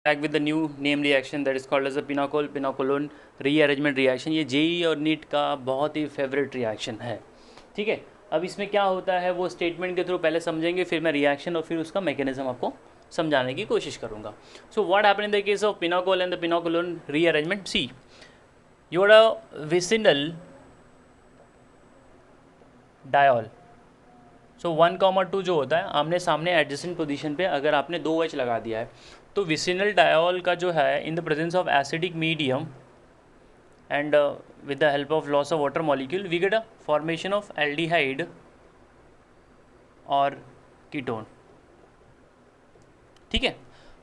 back with the new name reaction that is called as a Pinocol-Pinocolone rearrangement reaction। ये JEE और NEET का बहुत ही favourite reaction है। ठीक है, अब इसमें क्या होता है वो स्टेटमेंट के थ्रू पहले समझेंगे, फिर मैं रिएक्शन और फिर उसका मैकेनिज्म आपको समझाने की कोशिश करूँगा। So what happen in the case of pinacol and the pinacolone rearrangement. See you are a vicinal diol. So 1,2 जो होता है आमने सामने एडजेसेंट पोजीशन पे अगर आपने 2H लगा दिया है तो विसिनल डायोल का जो है in the presence of acidic medium and with the help of loss of water molecule we get a formation of aldehyde और कीटोन। ठीक है,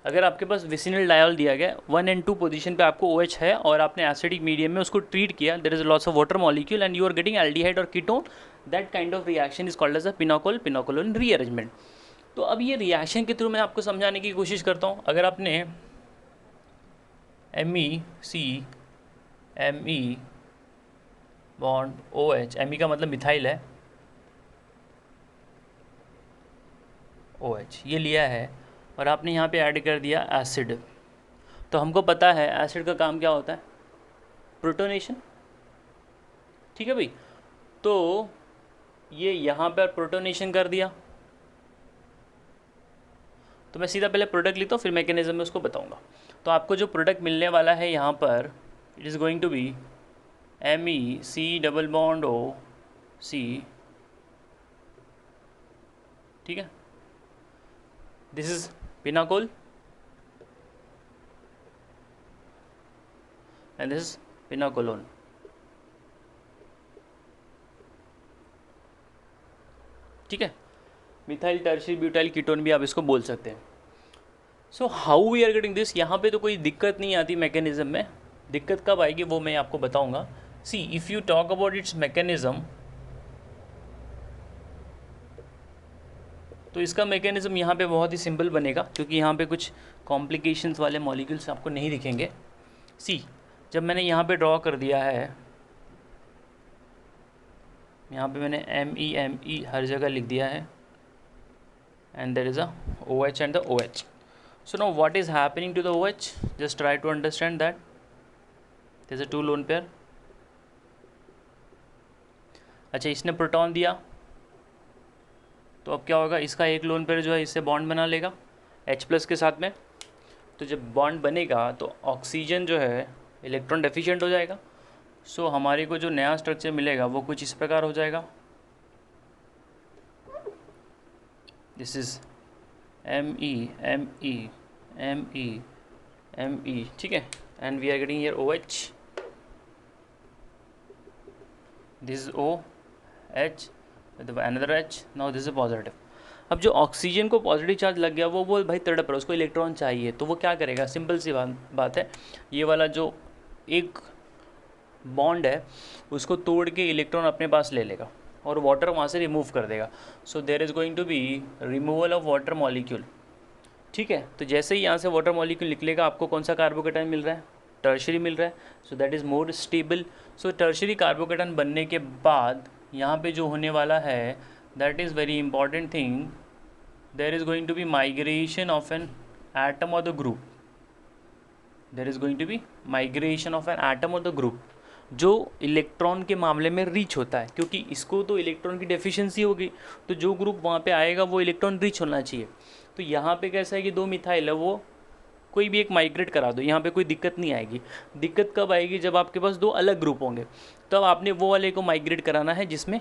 अगर आपके पास विसिनल डायोल दिया गया 1 और 2 पोजीशन पे आपको OH है और आपने एसिडिक मीडियम में उसको ट्रीट किया, there is a loss of water molecule and you are getting aldehyde और ketone, that kind of reaction is called as a pinacol pinacolone rearrangement. तो अब ये रिएक्शन के थ्रू मैं आपको समझाने की कोशिश करता हूँ। अगर आपने Me बॉन्ड OH, Me का मतलब मिथाइल है, OH ये लिया है और आपने यहाँ पे ऐड कर दिया एसिड, तो हमको पता है एसिड का काम क्या होता है, प्रोटोनेशन। ठीक है भाई, तो ये यहाँ पर प्रोटोनेशन कर दिया, तो मैं सीधा पहले प्रोडक्ट लिखता हूँ फिर मैकेनिज्म में उसको बताऊँगा। तो आपको जो प्रोडक्ट मिलने वाला है यहाँ पर it is going to be Me double bond O C। ठीक है, this is pinacol and this is pinacolone. ठीक है, मिथाइल टर्शियरी ब्यूटाइल कीटोन भी आप इसको बोल सकते हैं। So how we are getting this, यहाँ पे तो कोई दिक्कत नहीं आती मैकेनिज्म में, दिक्कत कब आएगी वो मैं आपको बताऊंगा। सी if you talk about it's mechanism, तो इसका मैकेनिज्म यहाँ पे बहुत ही सिंपल बनेगा क्योंकि यहाँ पे कुछ कॉम्प्लिकेशंस वाले मॉलिक्यूल्स आपको नहीं दिखेंगे। सी जब मैंने यहाँ पे ड्रॉ कर दिया है, यहाँ पे मैंने Me हर जगह लिख दिया है and there is a OH and the OH. So now what is happening to the OH? Just try to understand that there is a 2 lone pair. अच्छा, इसने प्रोटॉन दिया तो अब क्या होगा, इसका एक लोन पेयर जो है इससे बॉन्ड बना लेगा H+ के साथ में। तो जब बॉन्ड बनेगा तो ऑक्सीजन जो है इलेक्ट्रॉन डेफिशिएंट हो जाएगा। सो हमारे को जो नया स्ट्रक्चर मिलेगा वो कुछ इस प्रकार हो जाएगा, दिस इज Me। ठीक है, and we are getting here OH, this is OH with another H, now this is positive. अब जो ऑक्सीजन को पॉजिटिव चार्ज लग गया वो भाई तड़प रहा है, उसको इलेक्ट्रॉन चाहिए, तो वो क्या करेगा, सिंपल सी बात है, ये वाला जो एक बॉन्ड है उसको तोड़ के इलेक्ट्रॉन अपने पास ले लेगा और वाटर वहाँ से रिमूव कर देगा। So there is going to be removal of water molecule. ठीक है, तो जैसे ही यहाँ से वाटर मॉलिक्यूल निकलेगा आपको कौन सा कार्बोकेटाइन मिल रहा है, टर्शियरी मिल रहा है। So that is more stable. So tertiary carbocation बनने के बाद यहाँ पे जो होने वाला है that is very important thing, there is going to be migration of an atom और the group, there is going to be migration of an atom और द ग्रुप, जो इलेक्ट्रॉन के मामले में रीच होता है, क्योंकि इसको तो इलेक्ट्रॉन की डेफिशिएंसी होगी, तो जो ग्रुप वहाँ पे आएगा वो इलेक्ट्रॉन रीच होना चाहिए। तो यहाँ पे कैसा है कि 2 मिथाइल है, वो कोई भी एक माइग्रेट करा दो, यहाँ पे कोई दिक्कत नहीं आएगी। दिक्कत कब आएगी, जब आपके पास 2 अलग ग्रुप होंगे, तब आपने वो वाले को माइग्रेट कराना है जिसमें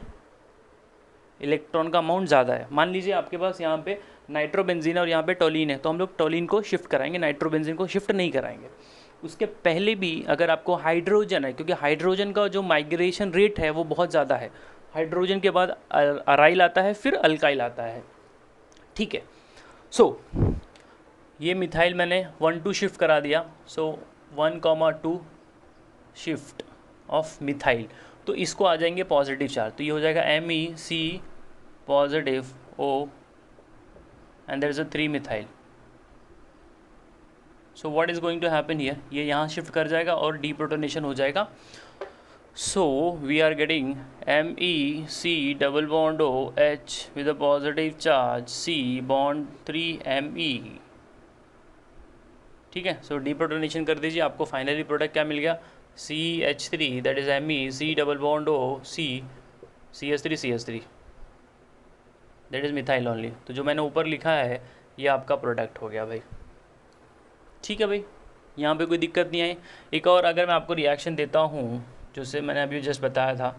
इलेक्ट्रॉन का अमाउंट ज़्यादा है। मान लीजिए आपके पास यहाँ पे नाइट्रोबेंजीन और यहाँ पे टोलिन है, तो हम लोग टोलिन को शिफ्ट कराएंगे, नाइट्रोबेंजीन को शिफ्ट नहीं कराएंगे। उसके पहले भी अगर आपको हाइड्रोजन है, क्योंकि हाइड्रोजन का जो माइग्रेशन रेट है वो बहुत ज़्यादा है, हाइड्रोजन के बाद अराइल आता है, फिर अल्काइल आता है। ठीक है, सो ये मिथाइल मैंने 1,2 शिफ्ट करा दिया, सो 1,2 शिफ्ट ऑफ मिथाइल, तो इसको आ जाएंगे पॉजिटिव चार्ज, तो ये हो जाएगा Me positive O and there is a 3 methyl. So what is going to happen here, ये यहाँ शिफ्ट कर जाएगा और डीप्रोटोनेशन हो जाएगा। So we are getting Me double bond OH with a positive charge C bond 3 Me। ठीक है। सो deprotonation कर दीजिए, आपको फाइनली प्रोडक्ट क्या मिल गया, CH3 that is Me, C double bond O, CH3 that is methyl only. तो जो मैंने ऊपर लिखा है ये आपका प्रोडक्ट हो गया भाई। ठीक है भाई, यहाँ पे कोई दिक्कत नहीं आई। एक और अगर मैं आपको रिएक्शन देता हूँ जो से मैंने अभी जस्ट बताया था,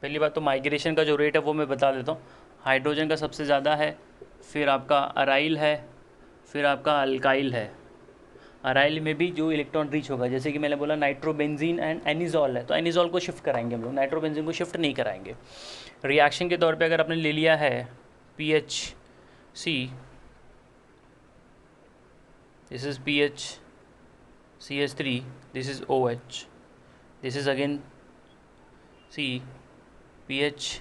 पहली बात तो माइग्रेशन का जो रेट है वो मैं बता देता हूँ। हाइड्रोजन का सबसे ज़्यादा है, फिर आपका अराइल है, फिर आपका अल्काइल है। अराइल में भी जो इलेक्ट्रॉन रीच होगा, जैसे कि मैंने बोला नाइट्रोबेंजीन एंड एनिजॉल है, तो एनिजॉल को शिफ्ट कराएंगे हम लोग, नाइट्रोबेंजीन को शिफ्ट नहीं कराएंगे। रिएक्शन के तौर पे अगर आपने ले लिया है PHC, this is CH3, this is OH, this is again PH,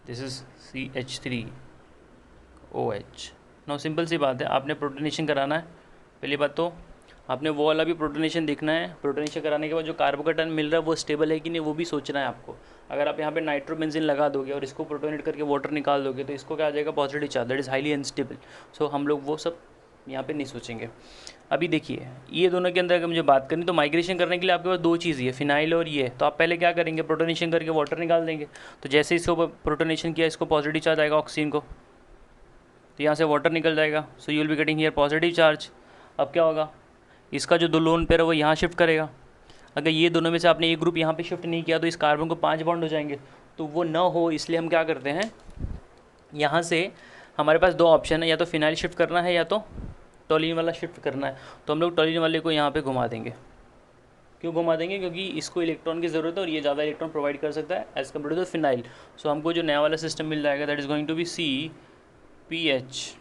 this is CH3OH। No simple सी बात है, आपने प्रोटोनेशन कराना है। पहली बात तो आपने वो वाला भी प्रोटोनेशन देखना है। प्रोटोनेशन कराने के बाद जो कार्बोकेटायन मिल रहा है वो स्टेबल है कि नहीं वो भी सोचना है आपको। अगर आप यहाँ पे नाइट्रोबेंजीन लगा दोगे और इसको प्रोटोनेट करके वाटर निकाल दोगे तो इसको क्या आ जाएगा, positive charge, that is highly unstable. So हम लोग वो सब यहाँ पे नहीं सोचेंगे। अभी देखिए ये दोनों के अंदर अगर मुझे बात करनी तो माइग्रेशन करने के लिए आपके पास दो चीज़ ही है, फिनाइल और ये। तो आप पहले क्या करेंगे, प्रोटोनेशन करके वाटर निकाल देंगे। तो जैसे इसको प्रोटोनेशन किया इसको पॉजिटिव चार्ज आएगा ऑक्सीजन को, तो यहाँ से वाटर निकल जाएगा। So you will be getting here positive charge. अब क्या होगा, इसका जो दो लोन पेयर है वो यहाँ शिफ्ट करेगा। अगर ये दोनों में से आपने एक ग्रुप यहाँ पे शिफ्ट नहीं किया तो इस कार्बन को 5 बॉन्ड हो जाएंगे, तो वो ना हो इसलिए हम क्या करते हैं, यहाँ से हमारे पास दो ऑप्शन है, या तो फिनाइल शिफ्ट करना है या तो टोलिन वाला शिफ्ट करना है। तो हम लोग टोलिन वाले को यहाँ पे घुमा देंगे। क्यों घुमा देंगे, क्योंकि इसको इलेक्ट्रॉन की ज़रूरत है और ये ज़्यादा इलेक्ट्रॉन प्रोवाइड कर सकता है as compared to the phenyl. So हमको जो नया वाला सिस्टम मिल जाएगा that is going to be CPHOH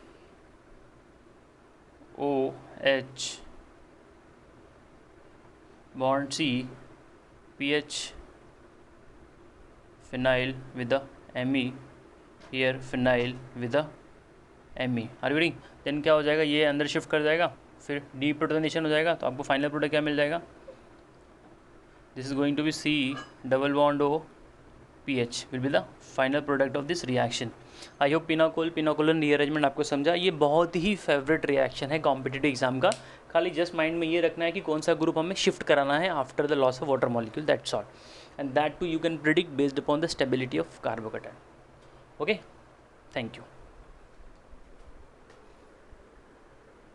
bond CPH phenyl with the Me, here phenyl with the Me। Are you reading? Then क्या हो जाएगा, ये अंदर शिफ्ट कर जाएगा, फिर डीप्रोटोनेशन हो जाएगा, तो आपको फाइनल प्रोडक्ट क्या मिल जाएगा, this is going to be C double bond O PH will be the final product of this reaction. I hope pinacolone rearrangement आपको समझा। ये बहुत ही फेवरेट रिएक्शन है कॉम्पिटिटिव एग्जाम का। खाली जस्ट माइंड में ये रखना है कि कौन सा ग्रुप हमें शिफ्ट कराना है after the loss of water molecule, that's all. And that too you can predict based upon the stability of carbocation. Okay, thank you.